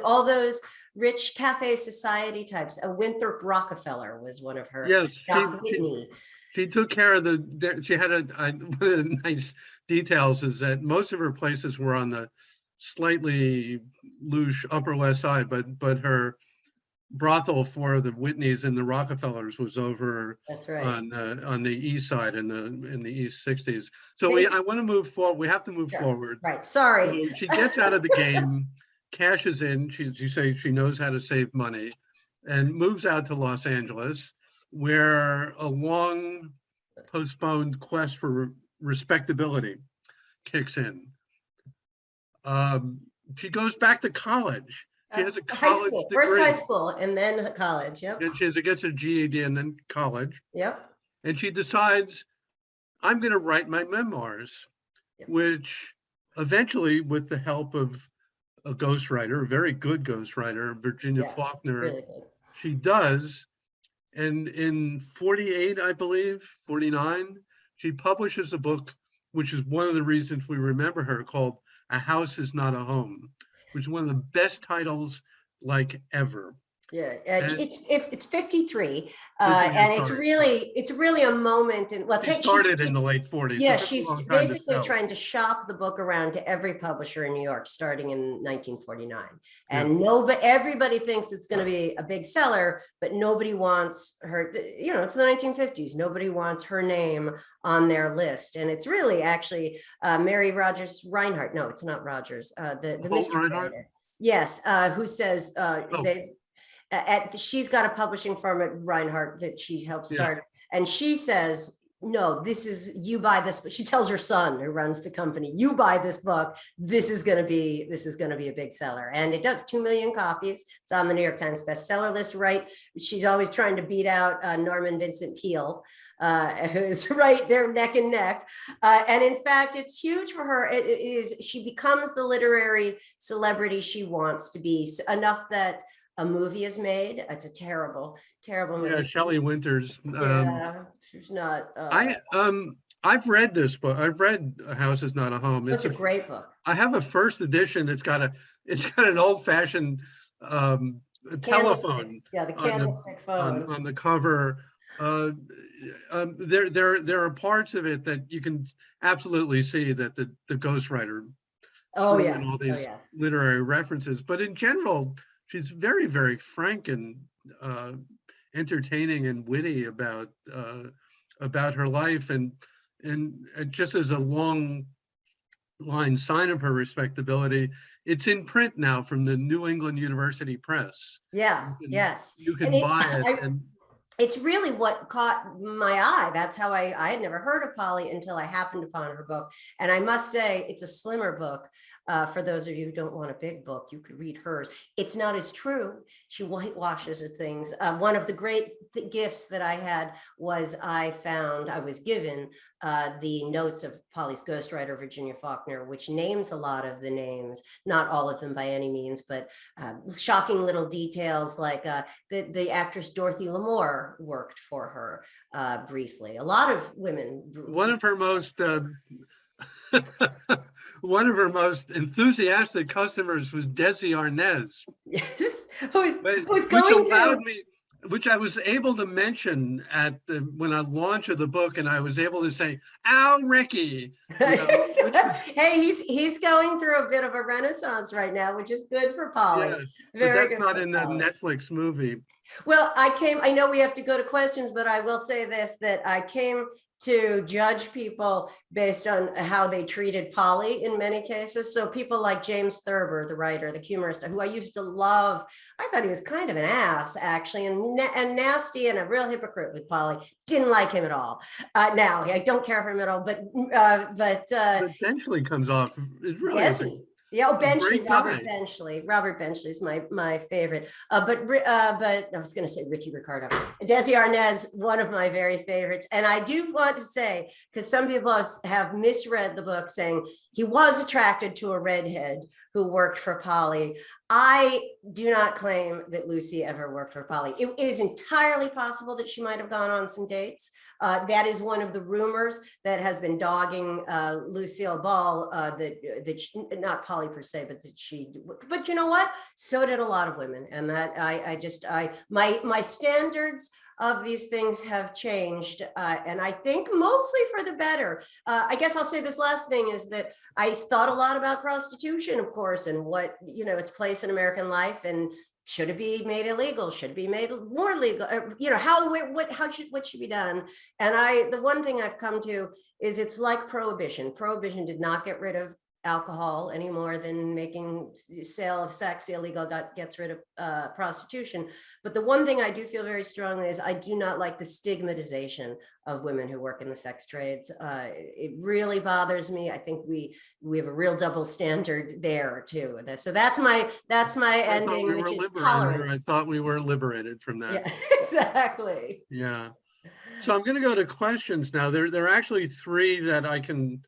All those rich cafe society types. Winthrop Rockefeller was one of her. Yes, she took care of she had one of the nice details is that most of her places were on the slightly loose Upper West Side, but her brothel for the Whitneys and the Rockefellers was over. That's right. on the east side in the East 60s. So I want to move forward. We have to move forward. Right. Sorry. So she gets out of the game, cashes in. You say she knows how to save money, and moves out to Los Angeles, where a long postponed quest for respectability kicks in. She goes back to college. She has a college degree. First high school and then college. Yep. And she gets her GED and then college. Yep. And she decides, I'm going to write my memoirs, which eventually, with the help of a ghostwriter, a very good ghostwriter, Virginia Faulkner, really she does. And in 48, I believe, 49, she publishes a book, which is one of the reasons we remember her, called A House Is Not a Home, which is one of the best titles like ever. Yeah, it's 53, and it's really a moment. And she started in the late 40s. Yeah, she's basically trying to shop the book around to every publisher in New York, starting in 1949. And everybody thinks it's going to be a big seller, but nobody wants her. It's the 1950s. Nobody wants her name on their list, and it's really actually Mary Rogers Reinhardt. No, it's not Rogers. The mystery writer. Yes, who says she's got a publishing firm at Reinhardt that she helped start. And she says, no, you buy this, but she tells her son who runs the company, you buy this book, this is going to be a big seller. And it does. 2 million copies. It's on the New York Times bestseller list, right? She's always trying to beat out Norman Vincent Peale, who's right there neck and neck. And in fact, it's huge for her. She becomes the literary celebrity she wants to be, enough that a movie is made. It's a terrible, terrible movie. Yeah, Shelley Winters. She's not. I've read this book. I've read A House Is Not a Home. It's a great book. I have a first edition. It's got an old-fashioned telephone. Yeah, the candlestick phone on the cover. There are parts of it that you can absolutely see that the ghostwriter. All these literary references, but in general, she's very, very frank and entertaining and witty about her life, and just as a long line sign of her respectability, it's in print now from the New England University Press. Yeah. You can buy it. It's really what caught my eye. That's how I had never heard of Polly until I happened upon her book. And I must say, it's a slimmer book. For those of you who don't want a big book, you could read hers. It's not as true. She whitewashes things. One of the great gifts that I had was I was given the notes of Polly's ghostwriter, Virginia Faulkner, which names a lot of the names, not all of them by any means, but shocking little details like the actress Dorothy Lamore worked for her briefly. A lot of women. One of her most one of her most enthusiastic customers was Desi Arnaz. Yes, which I was able to mention at when I launched the book, and I was able to say, "Ow, Ricky." Hey, he's going through a bit of a renaissance right now, which is good for Polly. Yes, Very but that's good not for in the Polly. Netflix movie. Well, I know we have to go to questions, but I will say this, that I came to judge people based on how they treated Polly in many cases. So people like James Thurber, the writer, the humorist, who I used to love, I thought he was kind of an ass, actually, and nasty and a real hypocrite with Polly. Didn't like him at all. Now, I don't care for him at all, but Benchley comes off is really yeah, Benchley, Robert Benchley is my favorite. But I was going to say Ricky Ricardo. Desi Arnaz, one of my very favorites. And I do want to say, because some people have misread the book saying he was attracted to a redhead who worked for Polly. I do not claim that Lucy ever worked for Polly. It is entirely possible that she might have gone on some dates. That is one of the rumors that has been dogging Lucille Ball, that she, not Polly per se, but that but you know what? So did a lot of women. And that my standards of these things have changed. And I think mostly for the better. I guess I'll say this last thing is that I thought a lot about prostitution, of course, and what, its place in American life, and should it be made illegal? Should it be made more legal? What should be done? And the one thing I've come to is it's like prohibition. Prohibition did not get rid of alcohol any more than making sale of sex illegal gets rid of prostitution. But the one thing I do feel very strongly is I do not like the stigmatization of women who work in the sex trades. It really bothers me. I think we have a real double standard there too. So that's my ending, which is tolerance. I thought we were liberated from that. Yeah, exactly. Yeah. So I'm going to go to questions now. There are actually three that I can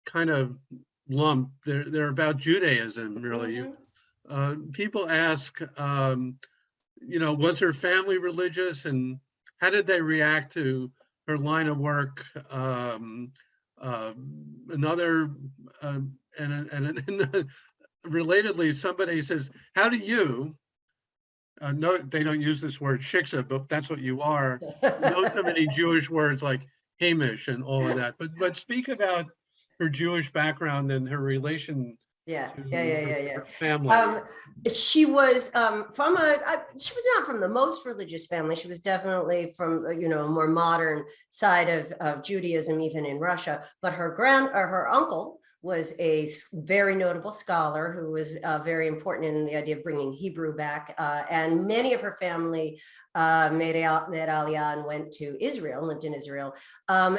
kind of lump. They're about Judaism, really. Mm-hmm. People ask, was her family religious, and how did they react to her line of work? Relatedly, somebody says, "How do you?" No, they don't use this word shiksa, but that's what you are. Know so many Jewish words like Hamish and all of that. But speak about her Jewish background and her relation to her family. She was she was not from the most religious family. She was definitely from a more modern side of Judaism, even in Russia. But her uncle was a very notable scholar who was very important in the idea of bringing Hebrew back. And many of her family made Aliyah and went to Israel, lived in Israel.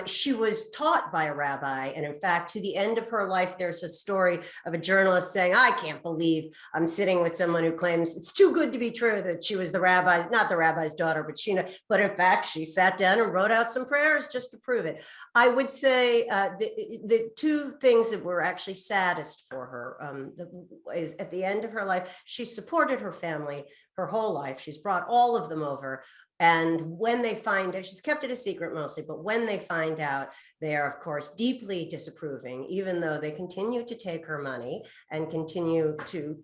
She was taught by a rabbi. And in fact, to the end of her life, there's a story of a journalist saying, "I can't believe I'm sitting with someone who claims it's too good to be true that she was not the rabbi's daughter, but in fact, she sat down and wrote out some prayers just to prove it." I would say the two things that were actually saddest for her is at the end of her life, she supported her family her whole life. She's brought all of them over. And when they find out, she's kept it a secret mostly, but when they find out, they are, of course, deeply disapproving, even though they continue to take her money and continue to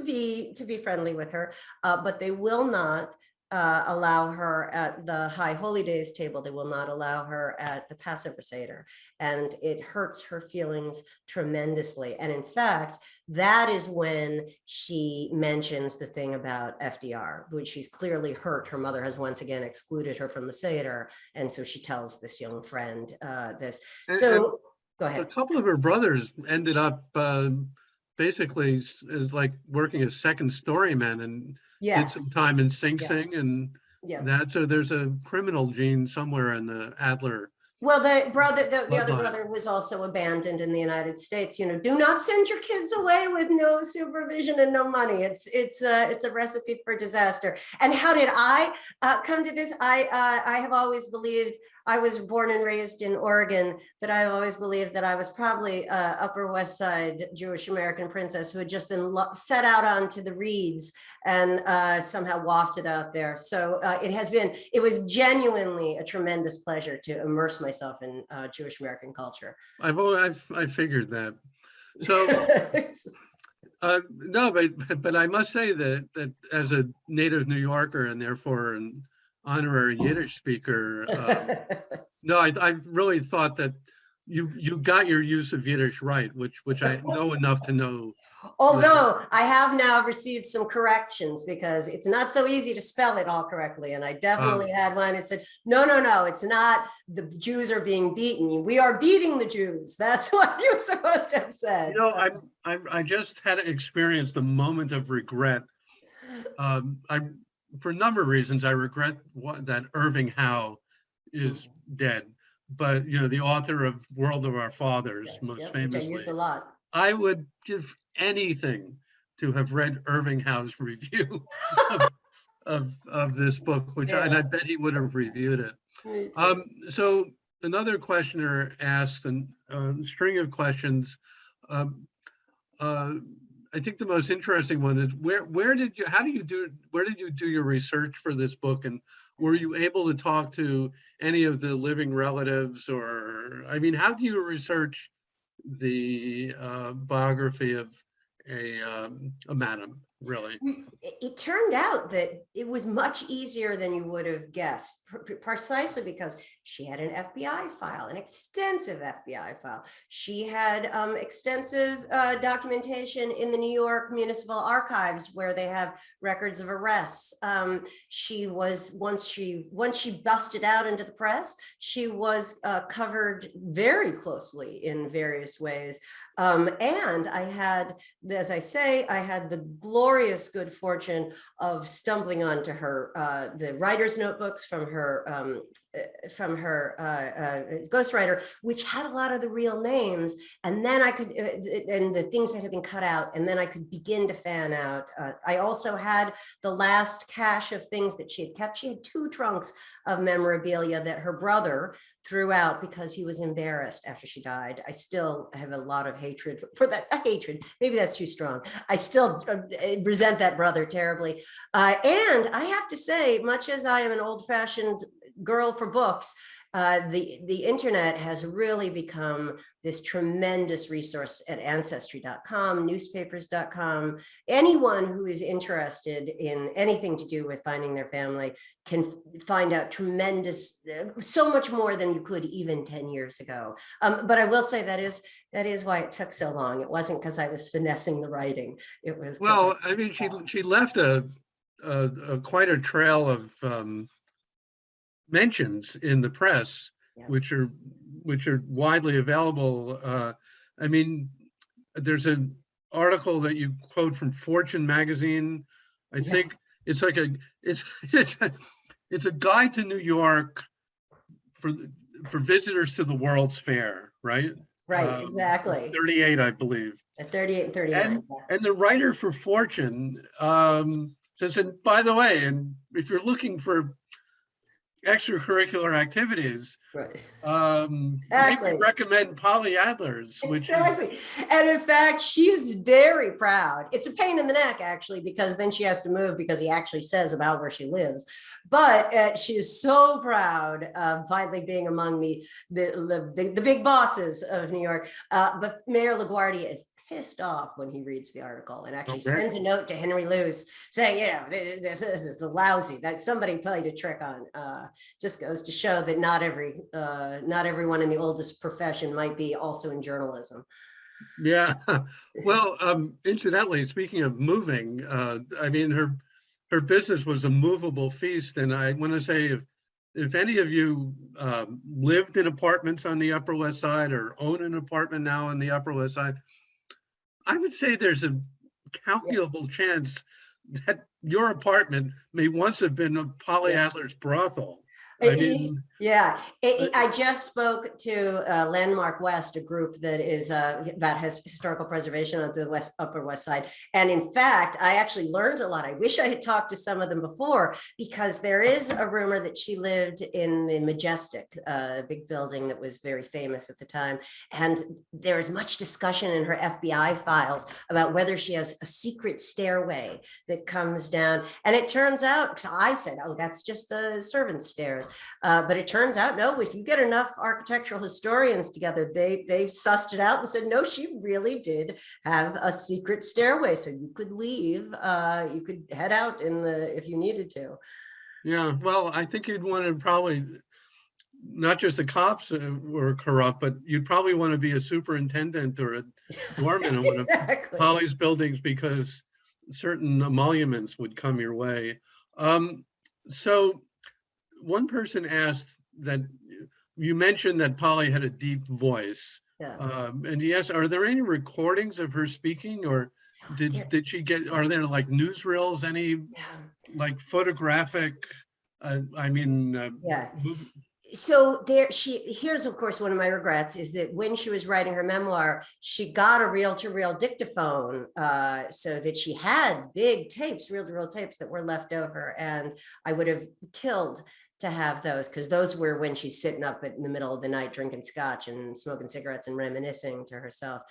be friendly with her. But they will not allow her at the High Holy Days table. They will not allow her at the Passover Seder. And it hurts her feelings tremendously. And in fact, that is when she mentions the thing about FDR, which she's clearly hurt. Her mother has once again excluded her from the Seder. And so she tells this young friend this. So go ahead. A couple of her brothers ended up basically as like working as second story men and did some time in Sing Sing and that. So there's a criminal gene somewhere in the Adler Well, the other bloodline. brother was also abandoned in the United States. Do not send your kids away with no supervision and no money. It's a recipe for disaster. And how did I come to this? I have always believed, I was born and raised in Oregon, but I always believed that I was probably Upper West Side Jewish American princess who had just been set out onto the reeds and somehow wafted out there. So it was genuinely a tremendous pleasure to immerse myself in Jewish American culture. I figured that. So no, but I must say that as a native New Yorker and therefore an honorary Yiddish speaker, no, I really thought that you got your use of Yiddish right, which I know enough to know. Although I have now received some corrections because it's not so easy to spell it all correctly. And I definitely had one. It said, no, it's not. The Jews are being beaten. We are beating the Jews. That's what you're supposed to have said. I just had experienced the moment of regret. For a number of reasons, I regret that Irving Howe is dead. But the author of World of Our Fathers, most famously, which I used a lot. I would give anything to have read Irving Howe's review of this book, and I bet he would have reviewed it. So another questioner asked a string of questions. I think the most interesting one is where did you do your research for this book, and were you able to talk to any of the living relatives, or how do you research the biography of a madam, really? It turned out that it was much easier than you would have guessed, precisely because she had an FBI file, an extensive FBI file. She had extensive documentation in the New York Municipal Archives where they have records of arrests. She was, once she busted out into the press, she was covered very closely in various ways. And I had, as I say, I had the glorious good fortune of stumbling onto her, the writer's notebooks from her ghostwriter, which had a lot of the real names. And then I could, and the things that had been cut out, and then I could begin to fan out. I also had the last cache of things that she had kept. She had 2 trunks of memorabilia that her brother threw out because he was embarrassed after she died. I still have a lot of hatred for that. Hatred, maybe that's too strong. I still resent that brother terribly. And I have to say, much as I am an old-fashioned girl for books, the internet has really become this tremendous resource at ancestry.com, newspapers.com. Anyone who is interested in anything to do with finding their family can find out so much more than you could even 10 years ago. But I will say that is why it took so long. It wasn't because I was finessing the writing. It was she left quite a trail of mentions in the press, which are widely available. There's an article that you quote from Fortune magazine. I think it's like it's a guide to New York for visitors to the World's Fair, right? Right, exactly. 38, I believe. At 38 and 39. And the writer for Fortune says, and by the way, and if you're looking for extracurricular activities, right. Maybe recommend Polly Adler's. Exactly. And in fact, she is very proud. It's a pain in the neck, actually, because then she has to move because he actually says about where she lives. But she is so proud of finally being among the big bosses of New York. But Mayor LaGuardia is pissed off when he reads the article and actually sends a note to Henry Luce saying, this is the lousy that somebody played a trick on. Just goes to show that not everyone in the oldest profession might be also in journalism. Yeah. Well, incidentally, speaking of moving, her business was a movable feast, and I want to say if any of you lived in apartments on the Upper West Side or own an apartment now on the Upper West Side, I would say there's a calculable chance that your apartment may once have been a Polly Adler's brothel. I mean, Yeah, I just spoke to Landmark West, a group that is that has historical preservation on the Upper West Side. And in fact, I actually learned a lot. I wish I had talked to some of them before, because there is a rumor that she lived in the Majestic, big building that was very famous at the time. And there is much discussion in her FBI files about whether she has a secret stairway that comes down. And it turns out, so I said, oh, that's just a servant's stairs. But it turns out, no, if you get enough architectural historians together, they've sussed it out and said, no, she really did have a secret stairway. So you could leave, you could head out if you needed to. yeah, well, I think you'd want to probably, not just the cops were corrupt, but you'd probably want to be a superintendent or a doorman in one of Polly's buildings, because certain emoluments would come your way. So one person asked that you mentioned that Polly had a deep voice. Yeah. And yes, are there any recordings of her speaking, or did she get, are there like newsreels, any like photographic, Yeah. So here's of course one of my regrets, is that when she was writing her memoir, she got a reel-to-reel dictaphone, so that she had big tapes, reel-to-reel tapes that were left over, and I would have killed to have those, because those were when she's sitting up in the middle of the night drinking scotch and smoking cigarettes and reminiscing to herself.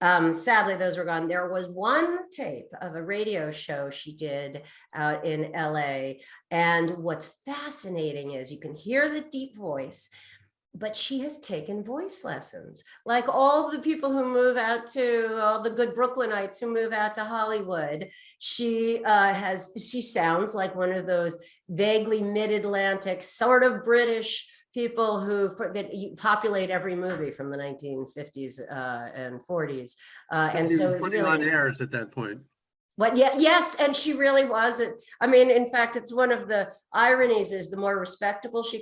Sadly, those were gone. There was one tape of a radio show she did out in LA. And what's fascinating is you can hear the deep voice, but she has taken voice lessons. Like all the people who move out to, all the good Brooklynites who move out to Hollywood, she sounds like one of those vaguely mid-Atlantic, sort of British people that populate every movie from the 1950s and 40s. And so it's putting on airs at that point. But yeah, yes, and she really wasn't. I mean, in fact, it's one of the ironies is the more respectable she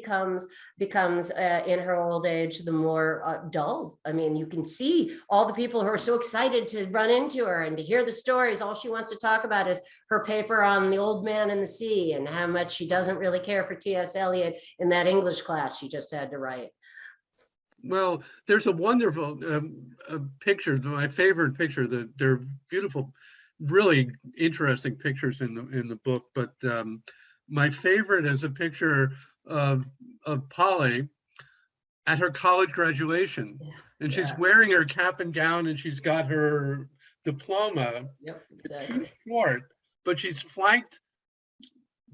becomes in her old age, the more dull. I mean, you can see all the people who are so excited to run into her and to hear the stories. All she wants to talk about is her paper on The Old Man and the Sea and how much she doesn't really care for T.S. Eliot in that English class she just had to write. Well, there's a wonderful picture, my favorite picture, that they're beautiful, really interesting pictures in the book, but my favorite is a picture of Polly at her college graduation, and she's wearing her cap and gown, and she's got her diploma. Yep, exactly. It's too short, but she's flanked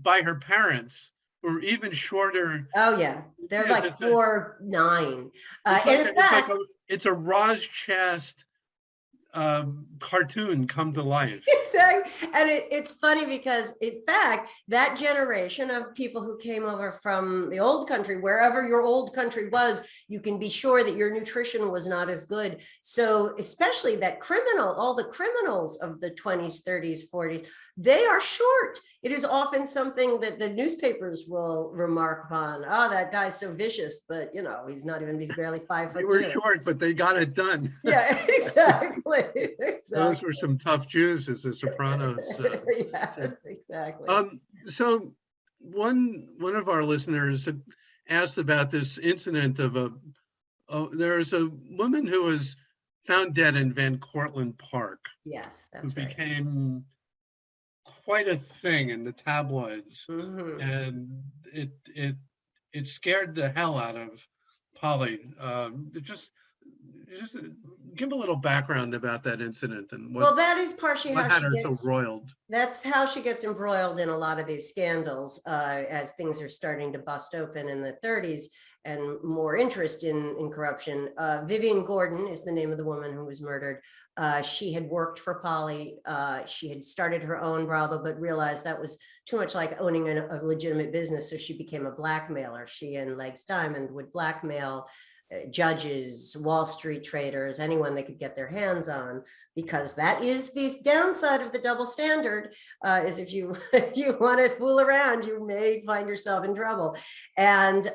by her parents, who are even shorter. Oh yeah, they're like 4'9". It's a Roz Chast cartoon come to life. Exactly. And it's funny because in fact that generation of people who came over from the old country, wherever your old country was, you can be sure that your nutrition was not as good. So especially all the criminals of the 20s, 30s, 40s, they are short. It is often something that the newspapers will remark upon. Oh, that guy's so vicious, but he's barely 5 foot. They were short, but they got it done. Yeah, exactly. Those were some tough Jews as the Sopranos. Yes, exactly. So one of our listeners had asked about this incident of there's a woman who was found dead in Van Cortlandt Park. Yes, that's right. Who became quite a thing in the tabloids, and it scared the hell out of Polly. Just give a little background about that incident and what. Well, that is partially how she gets so roiled. That's how she gets embroiled in a lot of these scandals as things are starting to bust open in the 30s and more interest in corruption. Vivian Gordon is the name of the woman who was murdered. She had worked for Polly. She had started her own brothel, but realized that was too much like owning a legitimate business. So she became a blackmailer. She and Legs Diamond would blackmail judges, Wall Street traders, anyone they could get their hands on, because that is the downside of the double standard, is if you if you want to fool around, you may find yourself in trouble. And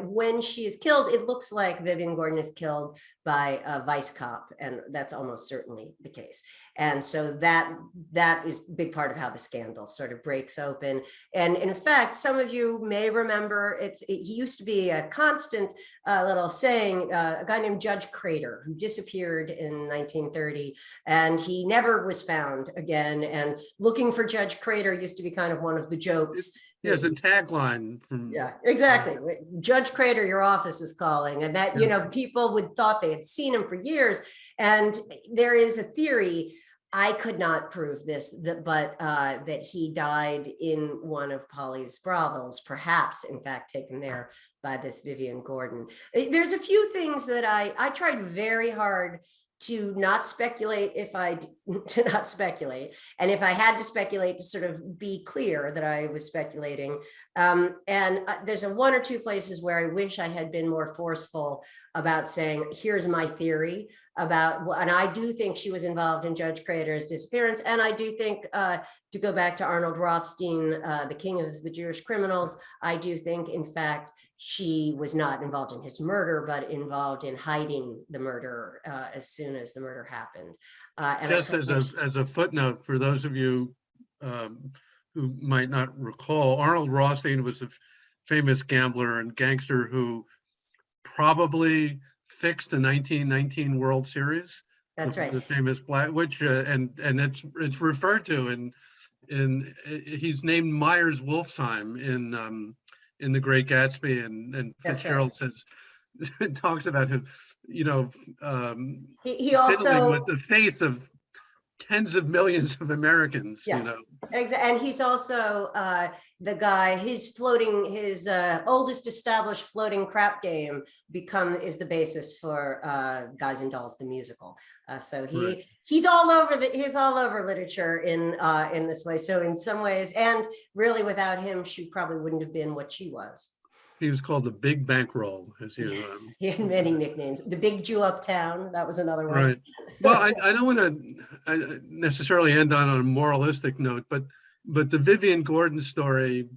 when she is killed, it looks like Vivian Gordon is killed by a vice cop, and that's almost certainly the case. And so that is a big part of how the scandal sort of breaks open. And in fact, some of you may remember, he used to be a constant little saying, a guy named Judge Crater, who disappeared in 1930, and he never was found again. And looking for Judge Crater used to be kind of one of the jokes. Yes, a tagline from. Yeah, exactly. Judge Crater, your office is calling. And that, you know, people would thought they had seen him for years. And there is a theory, I could not prove this, but that he died in one of Polly's brothels, perhaps, in fact, taken there by this Vivian Gordon. There's a few things that I tried very hard to not speculate to not speculate. And if I had to speculate, to sort of be clear that I was speculating. There's one or two places where I wish I had been more forceful about saying, here's my theory about, and I do think she was involved in Judge Crater's disappearance. And I do think, to go back to Arnold Rothstein, the king of the Jewish criminals, I do think, in fact, she was not involved in his murder, but involved in hiding the murder as soon as the murder happened. And just as a footnote for those of you who might not recall, Arnold Rothstein was a famous gambler and gangster who probably fixed the 1919 World Series. That's right. The famous black, which and it's referred to in he's named Myers Wolfsheim in The Great Gatsby, and Fitzgerald says, talks about him, you know, he also with the faith of tens of millions of Americans. Yes, you know. And he's also the guy, his oldest established floating crap game is the basis for Guys and Dolls, the musical. So he's all over literature in this way. So in some ways, and really without him, she probably wouldn't have been what she was. He was called the Big Bankroll, as you. Yes, he had many nicknames. The Big Jew Uptown, that was another one. Right. Well, I don't want to necessarily end on a moralistic note, but the Vivian Gordon story,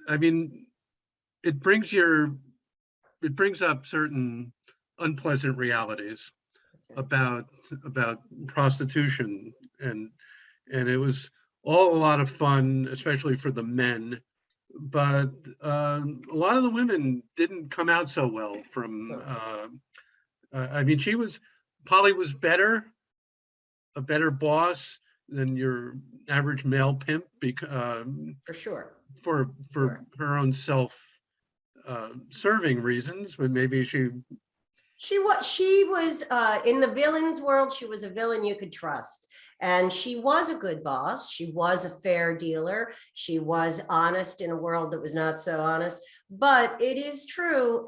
I mean, it brings up certain unpleasant realities about prostitution, and it was all a lot of fun, especially for the men. But a lot of the women didn't come out so well from, I mean, Polly was a better boss than your average male pimp, for sure. For her own serving reasons, but maybe she was in the villain's world, she was a villain you could trust. And she was a good boss. She was a fair dealer. She was honest in a world that was not so honest. But it is true,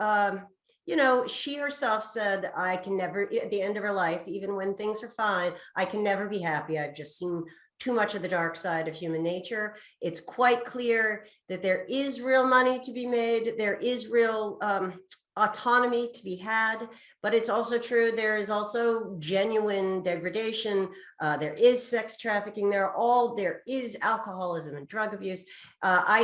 you know, she herself said, I can never, at the end of her life, even when things are fine, I can never be happy. I've just seen too much of the dark side of human nature. It's quite clear that there is real money to be made. There is real autonomy to be had, but it's also true there is also genuine degradation. There is sex trafficking. There is alcoholism and drug abuse. I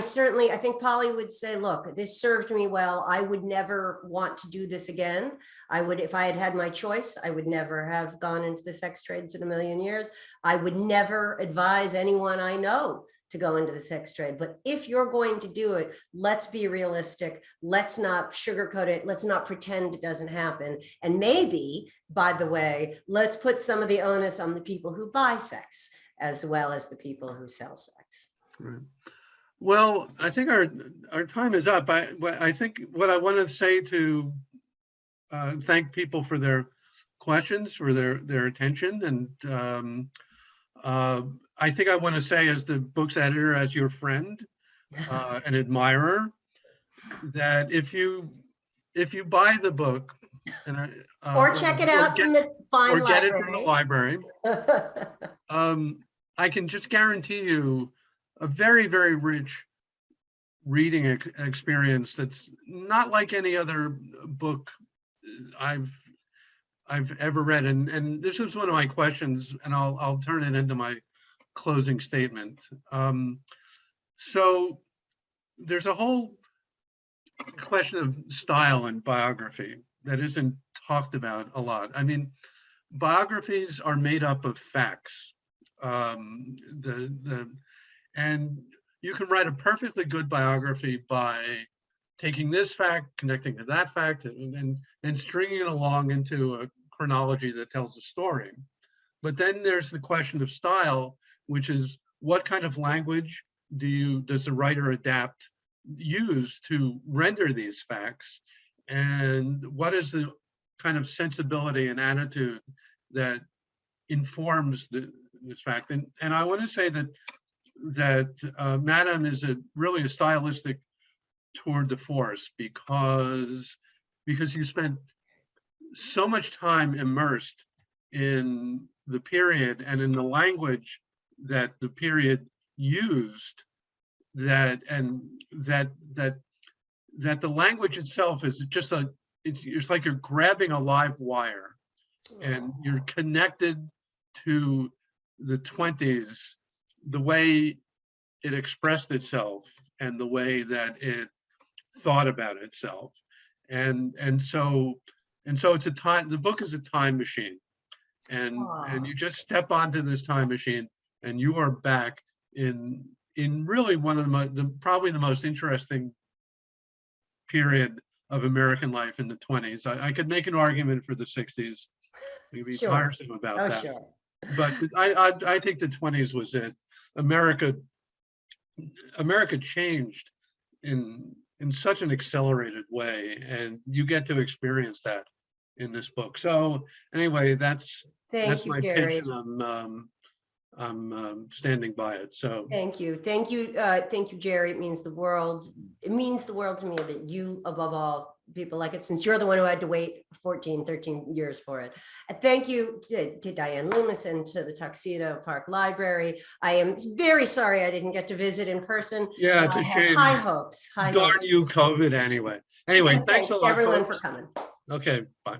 think Polly would say, look, this served me well. I would never want to do this again. If I had had my choice, I would never have gone into the sex trades in a million years. I would never advise anyone I know to go into the sex trade. But if you're going to do it, let's be realistic. Let's not sugarcoat it. Let's not pretend it doesn't happen. And maybe, by the way, let's put some of the onus on the people who buy sex as well as the people who sell sex. Right. Well, I think our time is up. I think what I want to say to thank people for their questions, for their attention, and I think I want to say, as the book's editor, as your friend, an admirer, that if you buy the book, or check it out from the fine library, or get it from the library, I can just guarantee you a very, very rich reading experience that's not like any other book I've ever read. And this was one of my questions, and I'll turn it into my closing statement. So there's a whole question of style and biography that isn't talked about a lot. I mean, biographies are made up of facts. And you can write a perfectly good biography by taking this fact, connecting to that fact, and stringing it along into a chronology that tells a story. But then there's the question of style, which is what kind of language does the writer use to render these facts, and what is the kind of sensibility and attitude that informs this fact. And I want to say that Madame is really a stylistic tour de force, because you spent so much time immersed in the period and in the language that the period used, that the language itself is just it's like you're grabbing a live wire, and you're connected to the 20s, the way it expressed itself and the way that it thought about itself. And so it's a time, the book is a time machine, and you just step onto this time machine and you are back in really one of probably the most interesting period of American life in the 20s. I could make an argument for the 60s. You'd be tiresome about that. Sure. But I think the 20s was it. America changed in such an accelerated way, and you get to experience that in this book. So anyway, that's my pitch. I'm standing by it. So thank you, Jerry. It means the world to me that you, above all people like it, since you're the one who had to wait 13 years for it. Thank you to Diane Loomis and to the Tuxedo Park Library. I am very sorry I didn't get to visit in person. Yeah, it's a shame. High hopes. Darn you, COVID. Anyway, thanks a lot, everyone, folks. for coming. Okay, bye.